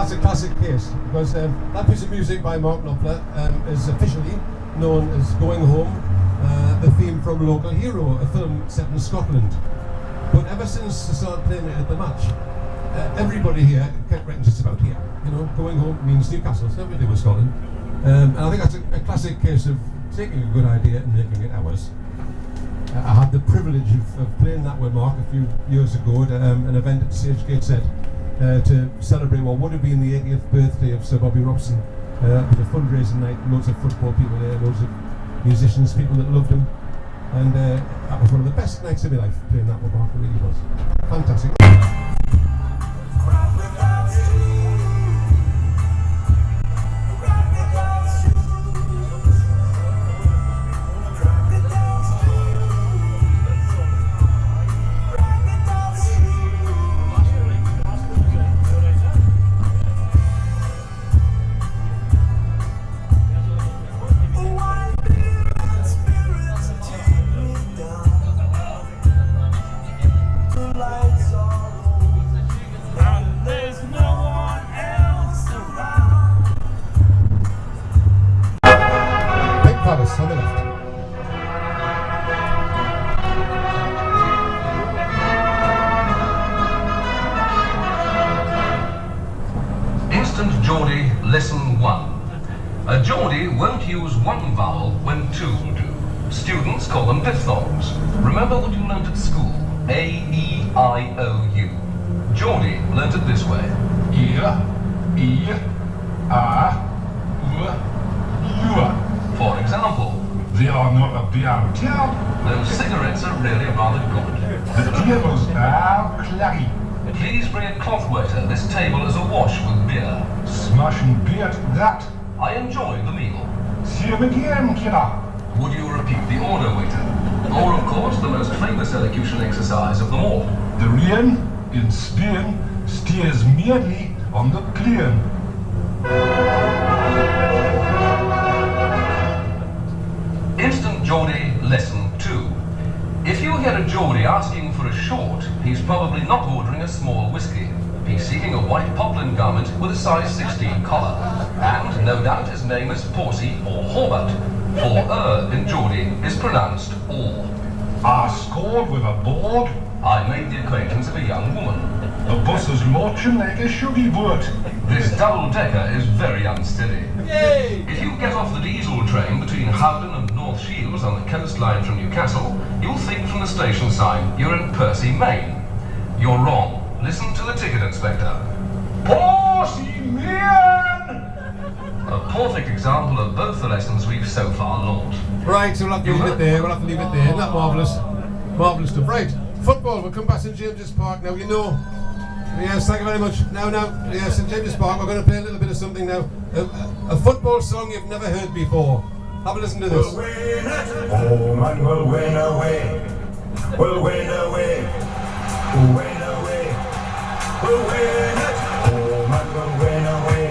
that's a classic case, because that piece of music by Mark Knopfler is officially known as Going Home, the theme from Local Hero, a film set in Scotland. But ever since I started playing it at the match, everybody here kept writing just about here. You know, Going Home means Newcastle, it's nothing to do with Scotland. And I think that's a classic case of taking a good idea and making it ours. I had the privilege of playing that with Mark a few years ago at an event at Sage Gateshead to celebrate what would have been the 80th birthday of Sir Bobby Robson. It was a fundraising night, loads of football people there, loads of musicians, people that loved him. And that was one of the best nights of my life, playing that with Mark, it really was. Fantastic. Geordie, lesson 1. A Geordie won't use one vowel when two do. Students call them diphthongs. Remember what you learnt at school? A, E, I, O, U. Geordie learnt it this way. E, A, U. For example, they are not a beer club. Those cigarettes are really rather good. The tables are clary. Please bring a cloth waiter. This table is awash with beer. Smashing beer, that. I enjoy the meal. See you again, killer. Would you repeat the order, waiter? Or, of course, the most famous elocution exercise of them all. The rain in Spain stays merely on the plain. Instant Geordie, lesson 2. If you hear a Geordie asking for a short, he's probably not ordering a small whiskey. He's seeking a white poplin garment with a size 16 collar. And no doubt his name is Horsey or Horbert. For in Geordie is pronounced all. I scored with a board. I made the acquaintance of a young woman. The bus is launching like a sugary boat. This double-decker is very unsteady. Yay! If you get off the diesel train between Howden and North Shields on the coastline from Newcastle, you'll think from the station sign you're in Percy, Maine. You're wrong. Listen to the ticket inspector. Percy, Maine! A perfect example of both the lessons we've so far learnt. Right, so we'll have to leave it there. We'll have to leave it there. Isn't that marvellous? Marvellous stuff. Right, football. We'll come back to St James's Park now. You know. Yes, thank you very much. Now, yes, St James's Park. We're going to play a little bit of something now. A football song you've never heard before. Have a listen to this. We'll win it. Oh man, we'll win away. We'll win away. We'll win away. We'll win it. Oh man, we'll win away.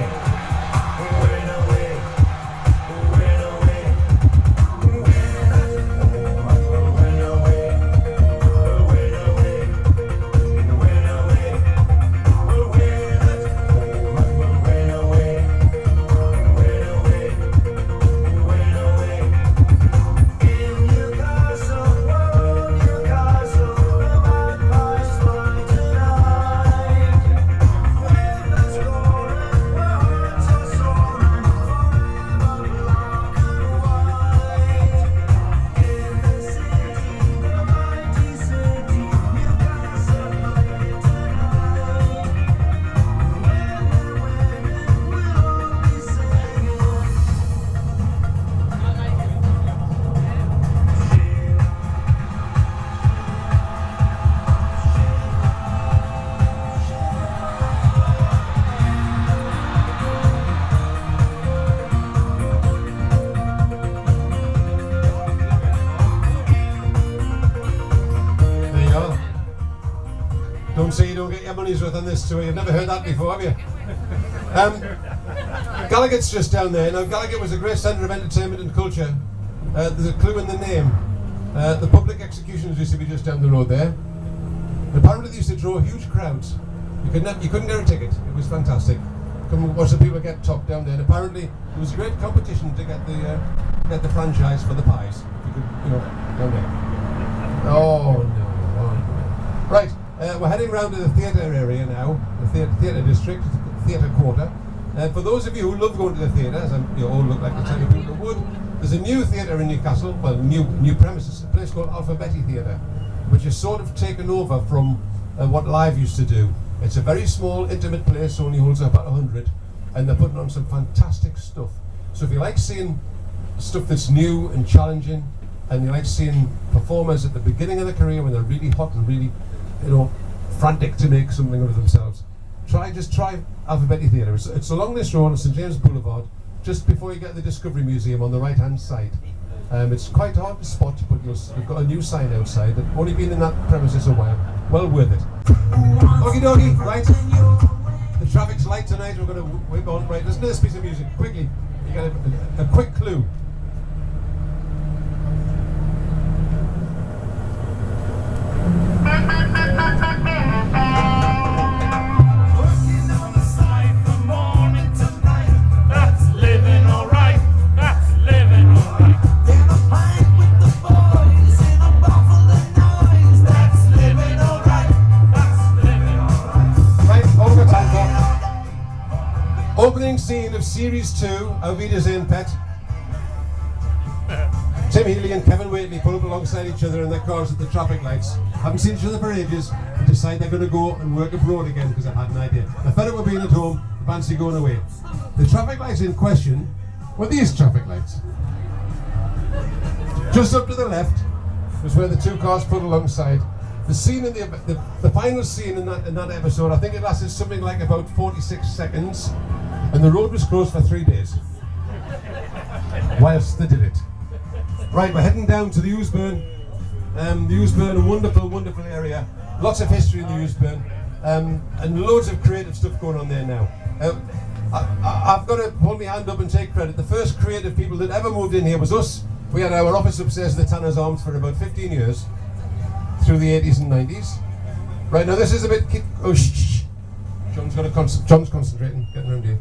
We'll win away. We'll win away. We'll win it. Oh man, we'll win away. We'll win away. We'll win away. We'll win it. Oh man, we'll win away. We'll win away. We'll win away. In Newcastle, oh Newcastle, the magpies fly tonight. With the scoring, words are soaring, forever black and white. In the city, the mighty city, Newcastle play tonight. When they're winning, we'll all be singing. There you go. Don't say you don't get your money's worth on this tour. You've never heard that before, have you? Gallagher's just down there. Now, Gallagher was a great centre of entertainment and culture. There's a clue in the name. The public executions used to be just down the road there. And apparently they used to draw huge crowds. You couldn't get a ticket. It was fantastic. come and watch the people get topped down there. And apparently there was a great competition to get the franchise for the pies. If you could, you know, down there. Oh no. Right, we're heading round to the theatre area now, the theatre district, theatre quarter. For those of you who love going to the theatre, as you all look like the type of people who would, there's a new theatre in Newcastle, well, new premises, a place called Alphabetti Theatre, which is sort of taken over from what Live used to do. It's a very small, intimate place, only holds about 100, and they're putting on some fantastic stuff. So if you like seeing stuff that's new and challenging, and you like seeing performers at the beginning of their career when they're really hot and really, you know, frantic to make something of themselves, just try Alphabetti Theatre. It's along this road on St James Boulevard, just before you get to the Discovery Museum on the right-hand side. It's quite hard to spot, but we've got a new sign outside that's only been in that premises a while. Well worth it. Okie dokie, right. The traffic's light tonight, we're going to whip on. Right, listen to this piece of music, quickly. You get a quick clue. Opening scene of Series 2, Alvida's In Pet. Tim Healy and Kevin Waitley pull up alongside each other in their cars at the traffic lights. Haven't seen each other for ages and decide they're going to go and work abroad again because I had an idea. I fed up with being at home, fancy going away. The traffic lights in question were these traffic lights. Just up to the left was where the two cars pulled alongside. The scene in the final scene in that episode, I think it lasted something like about 46 seconds, and the road was closed for 3 days whilst they did it. Right, we're heading down to the Ousburn. The Ousburn, a wonderful, wonderful area. Lots of history in the Ousburn, and loads of creative stuff going on there now. I've got to hold my hand up and take credit. The first creative people that ever moved in here was us. We had our office upstairs at the Tanner's Arms for about 15 years. Through the 80s and 90s. Right, now this is a bit oh shh. John's concentrating, getting around here.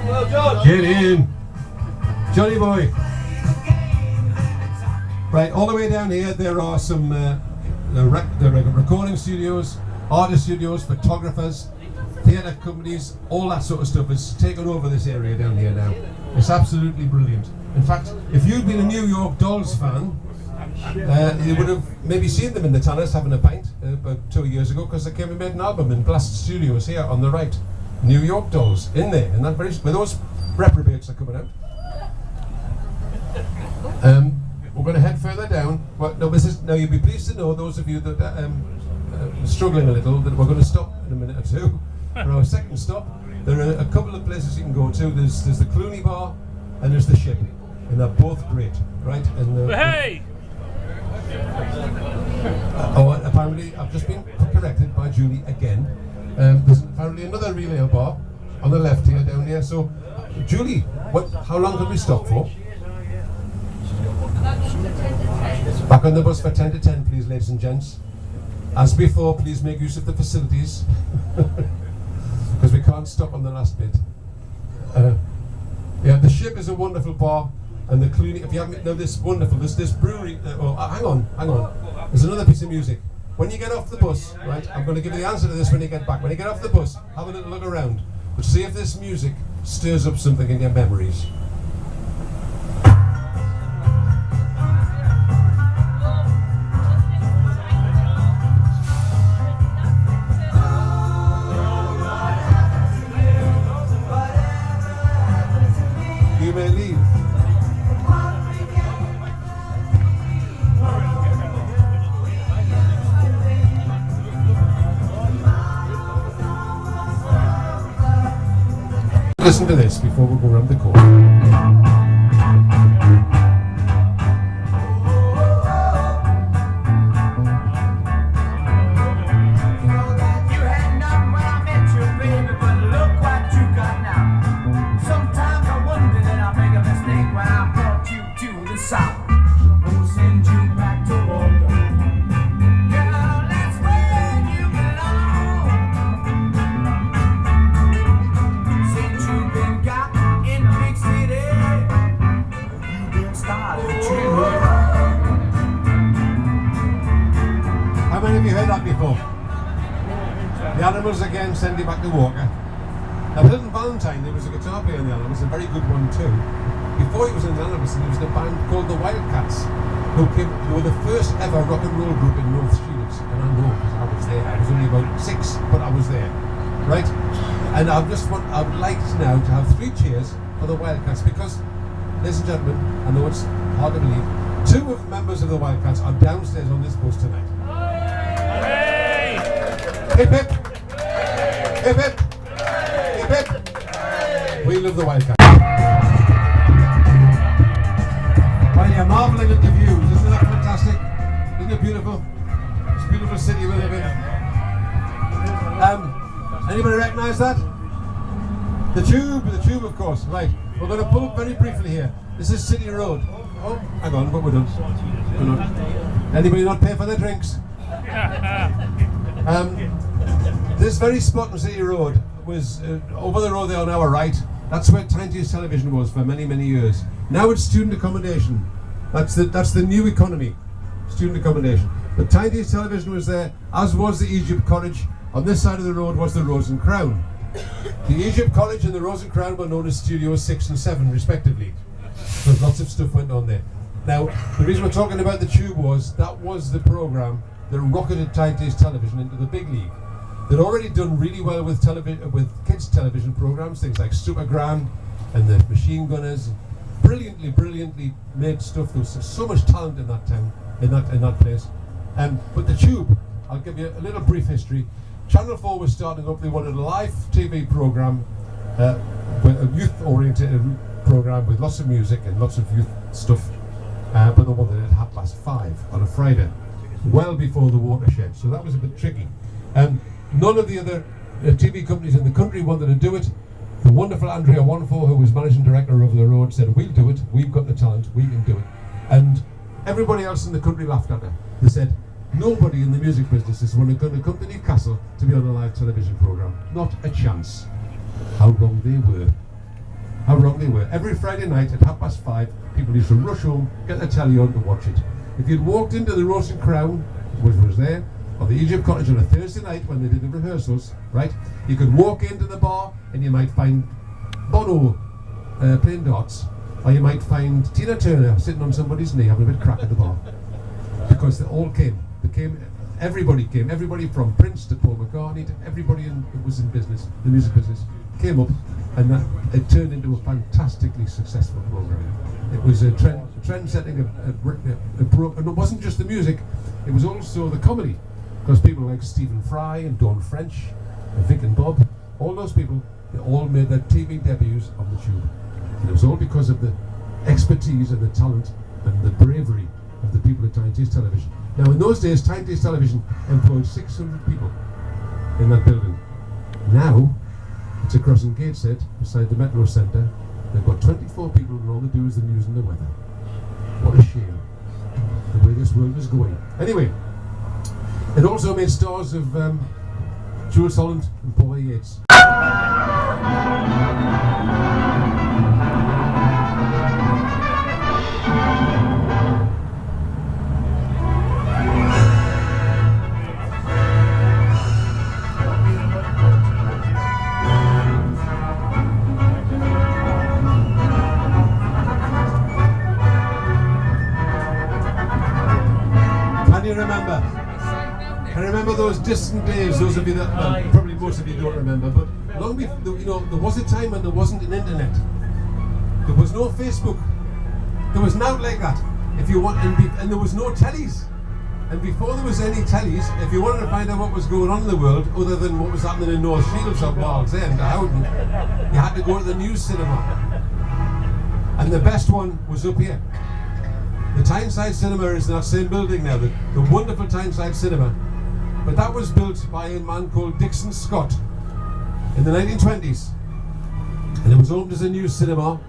Well, John! Get in! Johnny boy! Right, all the way down here there are some recording studios, artist studios, photographers, theatre companies, all that sort of stuff has taken over this area down here now. It's absolutely brilliant. In fact, if you'd been a New York Dolls fan, you would have maybe seen them in the Tanners having a pint about 2 years ago, because they came and made an album in Blast Studios here on the right. New York Dolls in there, and that very where those reprobates are coming out. We're going to head further down. Well, no, now you'll be pleased to know, those of you that are struggling a little, that we're going to stop in a minute or two for our second stop. There are a couple of places you can go to. There's the Clooney Bar and there's the Ship, and they're both great, right? And Hey! Apparently I've just been corrected by Julie again. There's apparently another relay bar on the left here, down here. So, Julie, how long did we stop for? Back on the bus for 10 to 10, please, ladies and gents. As before, please make use of the facilities, because we can't stop on the last bit. Yeah, the Ship is a wonderful bar. And the Clooney, if you haven't know this wonderful, this brewery. Hang on. There's another piece of music. When you get off the bus, right? I'm going to give you the answer to this when you get back. When you get off the bus, have a little look around, but see if this music stirs up something in your memories. You may leave. Listen to this before we go around the corner. heard that before. The Animals again, Send You Back to Walker. Now Hilton Valentine, there was a guitar player in the Animals, a very good one too. Before he was in the Animals, he was in a band called the Wildcats, who were the first ever rock and roll group in North Shields. And I know because I was there. I was only about 6, but I was there, right? And I would like now to have 3 cheers for the Wildcats because, ladies and gentlemen, I know it's hard to believe, 2 of the members of the Wildcats are downstairs on this bus tonight. Hip hip! Hip hip! Hip hip! We love the Wildcats. Well, you're marvelling at the views, isn't that fantastic? Isn't it beautiful? It's a beautiful city we live in. Anybody recognise that? The tube of course, right. We're going to pull up very briefly here. This is City Road. Oh, hang on, what we're done. Anybody not pay for their drinks? This very spot on City Road was over the road there on our right. That's where Tyne Idols television was for many, many years. Now it's student accommodation. That's the new economy, student accommodation. But Tyne Idols television was there, as was the Egypt College. On this side of the road was the Rose and Crown. The Egypt College and the Rose and Crown were known as Studios 6 and 7 respectively. So lots of stuff went on there. Now, the reason we're talking about the tube was that was the programme that rocketed Tyne Idols television into the big league. They'd already done really well with kids television programmes, things like Super Grand and the Machine Gunners. Brilliantly made stuff. There was so much talent in that town, in that place. But the tube, I'll give you a little brief history. Channel 4 was starting up. They wanted a live TV programme, a youth-oriented programme with lots of music and lots of youth stuff. But they wanted it at 5:30 on a Friday, well before the watershed. So that was a bit tricky. None of the other TV companies in the country wanted to do it. The wonderful Andrea Wanfor, who was managing director over the road, said, "We'll do it. We've got the talent. We can do it." And everybody else in the country laughed at her. They said, "Nobody in the music business is going to come to Newcastle to be on a live television programme. Not a chance." How wrong they were. How wrong they were. Every Friday night at 5:30, people used to rush home, get their telly on to watch it. If you'd walked into the Rose and Crown, which was there, or the Egypt Cottage on a Thursday night when they did the rehearsals, right? You could walk into the bar and you might find Bono playing darts, or you might find Tina Turner sitting on somebody's knee having a bit of crack at the bar. Because they all came. Everybody came. Everybody from Prince to Paul McCartney to everybody that was in business, the music business, came up, and it turned into a fantastically successful program. It was a trend-setting program, and it wasn't just the music; it was also the comedy. Because people like Stephen Fry and Dawn French and Vic and Bob, all those people, they all made their TV debuts on the tube. And it was all because of the expertise and the talent and the bravery of the people at Tyne Idols television. Now in those days, Tyne Idols television employed 600 people in that building. Now, it's a crossing Gateshead beside the Metro Centre. They've got 24 people and all they do is the news and the weather. What a shame, the way this world is going. Anyway, it also made stars of Jules Holland and Paul Yates. Can you remember those distant days? Those of you that, well, probably most of you don't remember, but long before, there was a time when there wasn't an internet. There was no Facebook. There was nothing like that. If you want, and there was no tellies. And before there was any tellies, if you wanted to find out what was going on in the world, other than what was happening in North Shields or Bard's End or Howden, you had to go to the news cinema. And the best one was up here. The Tyneside Cinema is in that same building now, the wonderful Tyneside Cinema. But that was built by a man called Dixon Scott in the 1920s. And it was opened as a new cinema.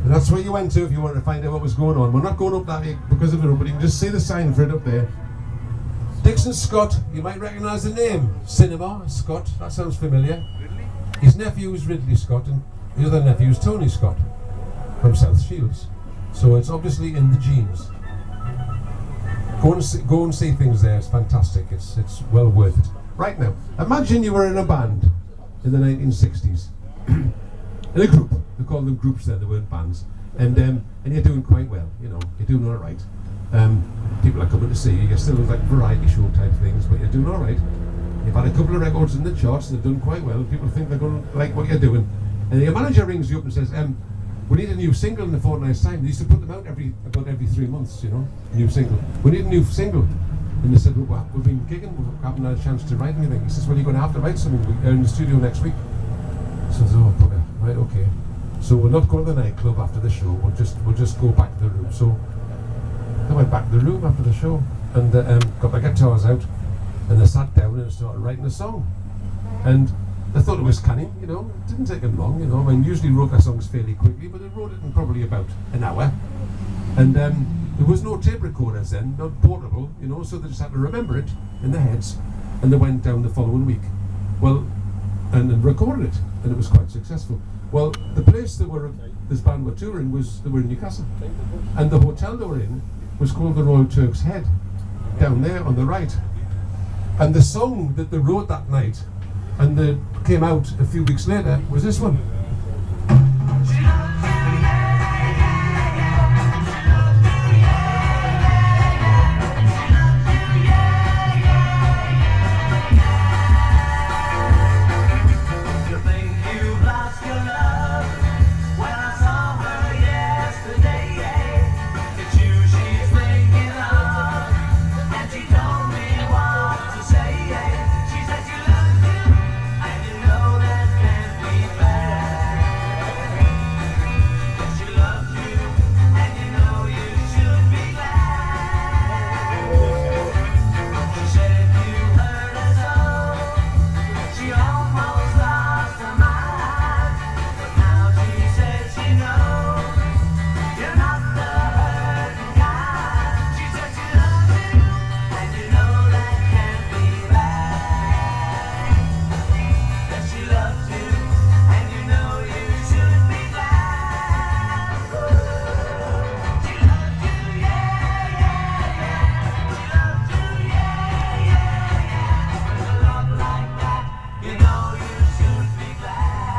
And that's where you went to if you wanted to find out what was going on. We're not going up that way because of it, but you can just see the sign for it up there. Dixon Scott, you might recognise the name. Cinema, Scott, that sounds familiar. His nephew is Ridley Scott and his other nephew is Tony Scott from South Shields. So it's obviously in the genes. Go and see things there. It's fantastic. It's well worth it. Right now, imagine you were in a band in the 1960s, in a group. They called them groups then. They weren't bands, and you're doing quite well. You know, you're doing all right. People are coming to see you. You're still like variety show type things, but you're doing all right. You've had a couple of records in the charts. They've done quite well. People think they're going to like what you're doing, and your manager rings you up and says, "We need a new single in a fortnight's time." They used to put them out about every 3 months, you know, new single. We need a new single. And they said, well, we've been gigging, we haven't had a chance to write anything. He says, well, you're going to have to write something. We're in the studio next week. So I said, oh, bugger. Right, okay. So we'll not go to the nightclub after the show. We'll just go back to the room. So I went back to the room after the show and got my guitars out, and they sat down and started writing a song. And I thought it was canny, you know. It didn't take them long, you know. I mean, usually wrote their songs fairly quickly, but they wrote it in probably about an hour. And there was no tape recorders then, not portable, you know, so they just had to remember it in their heads, and they went down the following week. Well, and recorded it, and it was quite successful. Well, the place this band were touring they were in Newcastle, and the hotel they were in was called the Royal Turk's Head, down there on the right. And the song that they wrote that night, and that came out a few weeks later, was this one.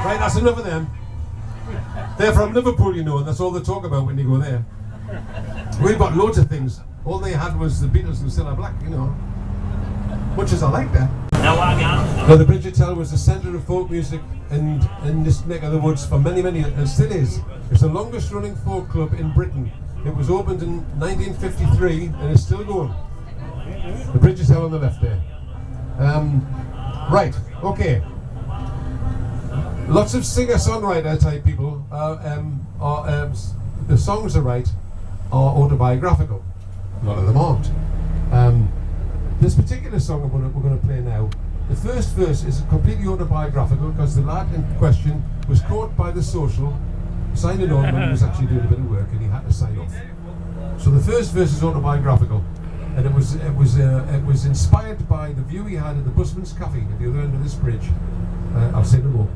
Right, that's enough of them. They're from Liverpool, you know, and that's all they talk about when you go there. We've got loads of things. All they had was the Beatles and Still Are Black, you know. Much as I like that. Now, the Bridge Hotel was the centre of folk music in this neck of the woods for many, and still is. It's the longest running folk club in Britain. It was opened in 1953 and it's still going. The Bridge Hotel on the left there. Right, okay. Lots of singer-songwriter type people the songs they write are autobiographical. A lot of them aren't. This particular song we're going to play now, the first verse is completely autobiographical because the lad in question was caught by the social signing on when he was actually doing a bit of work and he had to sign off. So the first verse is autobiographical, and it was inspired by the view he had at the Busman's Cafe at the other end of this bridge. I'll say no more.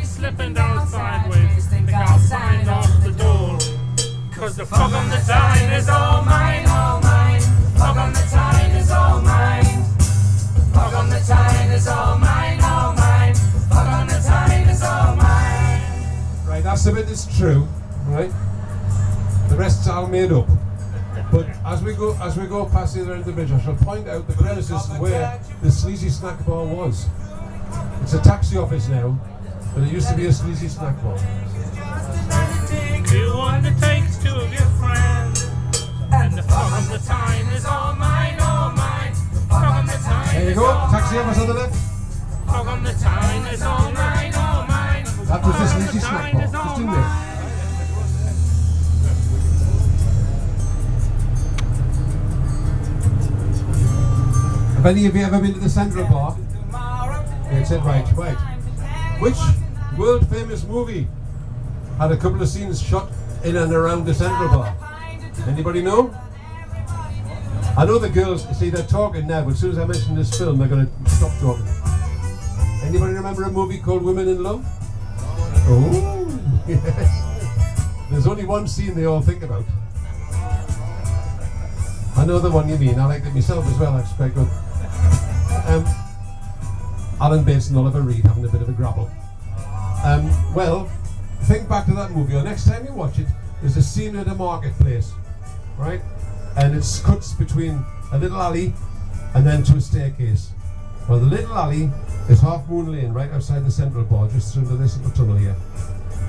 Slipping down sideways, think I'll sign off the door. Cause the fog on the Tyne is all mine, all mine. Fog on the Tyne is all mine. Fog on the Tyne is all mine, all mine. Fog on the Tyne is all mine. Right, that's the bit that's true, right? The rest's all made up. But as we go past the other end of the bridge, I shall point out the premises where the sleazy snack bar was. It's a taxi office now, but it used to be a sleazy snack bar. You want to take two of your friends, and the fog on the Tyne is all mine, all mine. Fog on the Tyne. There you go, taxi office on the left. Fog on the Tyne is all mine, all mine. That was the sleazy snack bar, just in there. Have any of you ever been to the Central Bar? Yeah, it's it, right. Which world famous movie had a couple of scenes shot in and around the Central Bar. Anybody know? I know the girls, see, they're talking now, but as soon as I mention this film, they're going to stop talking. Anybody remember a movie called Women in Love? Oh, yes. There's only one scene they all think about. I know the one you mean. I liked it myself as well, I expect. But, Alan Bates and Oliver Reed having a bit of a grapple. Well, think back to that movie, or next time you watch it, there's a scene at a marketplace, right? And it cuts between a little alley and then to a staircase. Well, the little alley is Half Moon Lane, right outside the Central Bar, just under this little tunnel here.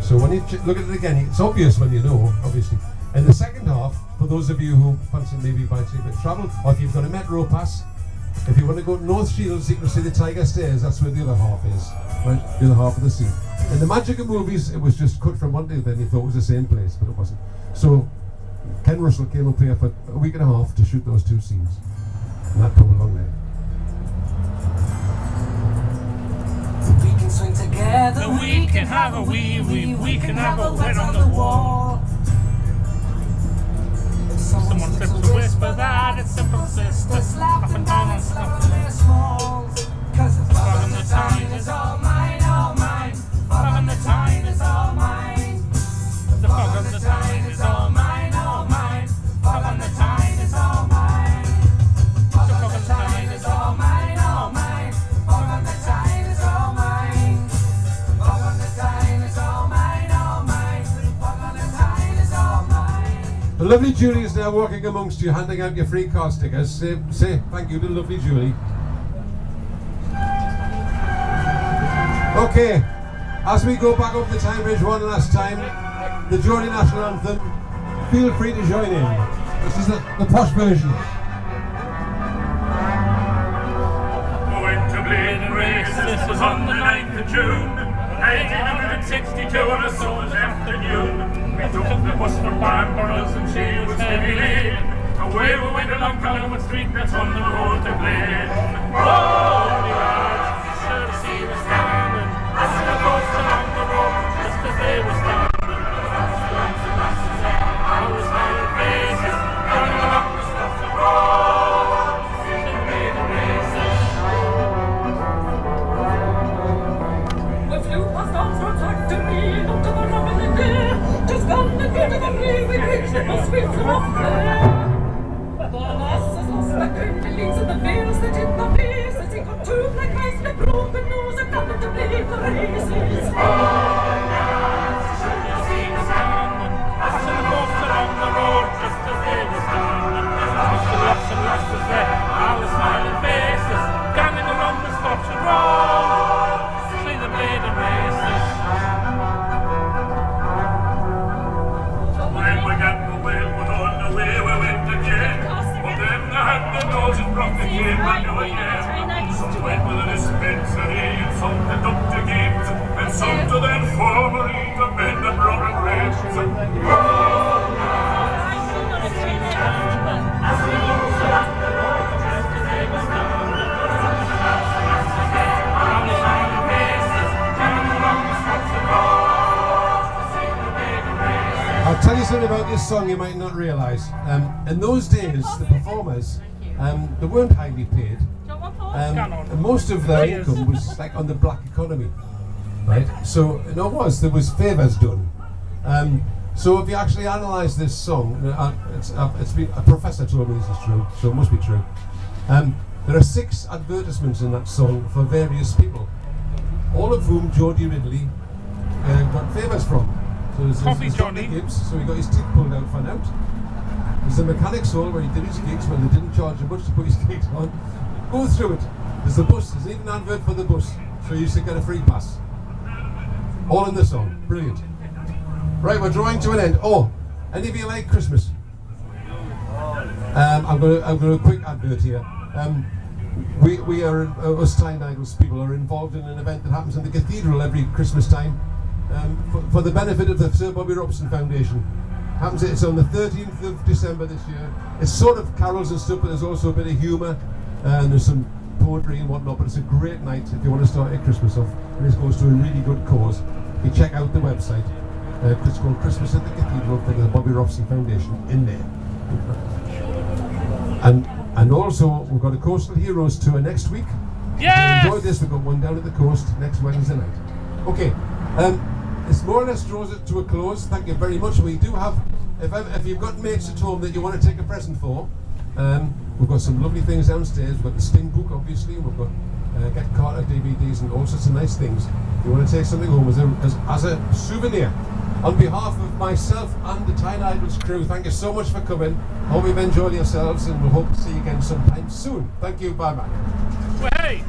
So when you look at it again, it's obvious when you know, obviously. And the second half, for those of you who fancy maybe buying a bit of travel, or if you've got a metro pass, if you want to go to North Shields, you can see the Tiger Stairs, that's where the other half is, right? The other half of the scene. In the magic of movies, it was just cut from one to the other, and you thought it was the same place, but it wasn't. So, Ken Russell came up here for a week and a half to shoot those two scenes. And that took a long day. We can swing together, We can have a we can have a wet on the wall. Someone slips a whisper that it's simple sisters, up and down and stuff. Cause the fog on the Tyne is all mine, all mine. Fog on the Tyne is all mine. The fog on the Tyne is all mine, all mine. Fog on the Tyne is all mine. Fog on the Tyne is all mine, all mine. Fog on the Tyne is all mine. Fog on the Tyne is all mine, all mine. Fog on the Tyne is all mine. The lovely Julie is now walking amongst you, handing out your free car stickers. Say thank you to lovely Julie. Okay, as we go back up the Tyne Bridge one last time, the Geordie National Anthem, feel free to join in. This is the posh version. Went to bleeding race, this was on the 9th of June 1862 on a summer's afternoon. We took the bus from Barnboroughs and she was heavy laden. Away we went along Collingwood Street, that's on the road to Blaine. Oh, the lads, you should have seen us standing, watching the boats along the road, just as they were standing. I was smiling faces, running along the Scotland road, singing maiden races. We flew past Armstrong factory, up to the Robin in there. Just gone and get to the railway bridge, it must be from up there. But the lasses lost the crimblings and the veils that in the face, as he got two black eyes and a broken nose and coming to play the races. Oh, lads, you should have seen us standing, watching the boats along the road, just as they were standing. Lots and lots and lasses there, all the smiling faces, ganging along the Scotland road, see the maiden races. When we got the whale, but on the way we went again. But then I had the nose and brought the game I knew again. Some went with a dispensary and some to doctor games, and some to the infirmary to mend the broken ribs. I'll tell you something about this song you might not realise. In those days, the performers, they weren't highly paid. Most of their income was like on the black economy, right? So there was favours done. So if you actually analyse this song, it's been, a professor told me this is true, so it must be true. There are 6 advertisements in that song for various people, all of whom Geordie Ridley got favours from. So there's Johnny Gibbs, so he got his teeth pulled out for out. There's the Mechanic's Hall where he did his gigs when they didn't charge him much to put his gigs on. Go through it. There's the bus, there's even an advert for the bus, so you used to get a free pass. All in the song, brilliant. Right, we're drawing to an end. Oh, any of you like Christmas? I've got a quick advert here. We are, us Tyne Idols people are involved in an event that happens in the cathedral every Christmas time for the benefit of the Sir Bobby Robson Foundation. It's on the 13th of December this year. It's sort of carols and stuff, but there's also a bit of humour and there's some poetry and whatnot, but it's a great night if you want to start your Christmas off, and this goes to a really good cause. You check out the website. It's called Christmas at the Cathedral for the Bobby Robson Foundation in there. And also we've got a Coastal Heroes tour next week. Yes! Enjoy this. We've got one down at the coast next Wednesday night. Okay, this more or less draws it to a close. Thank you very much. We do have, if you've got mates at home that you want to take a present for, we've got some lovely things downstairs. We've got the Sting book, obviously. We've got Get Carter DVDs and all sorts of nice things. If you want to take something home as a souvenir. On behalf of myself and the Tyne Idols crew, thank you so much for coming. Hope you've enjoyed yourselves, and we hope to see you again sometime soon. Thank you. Bye bye. Hey!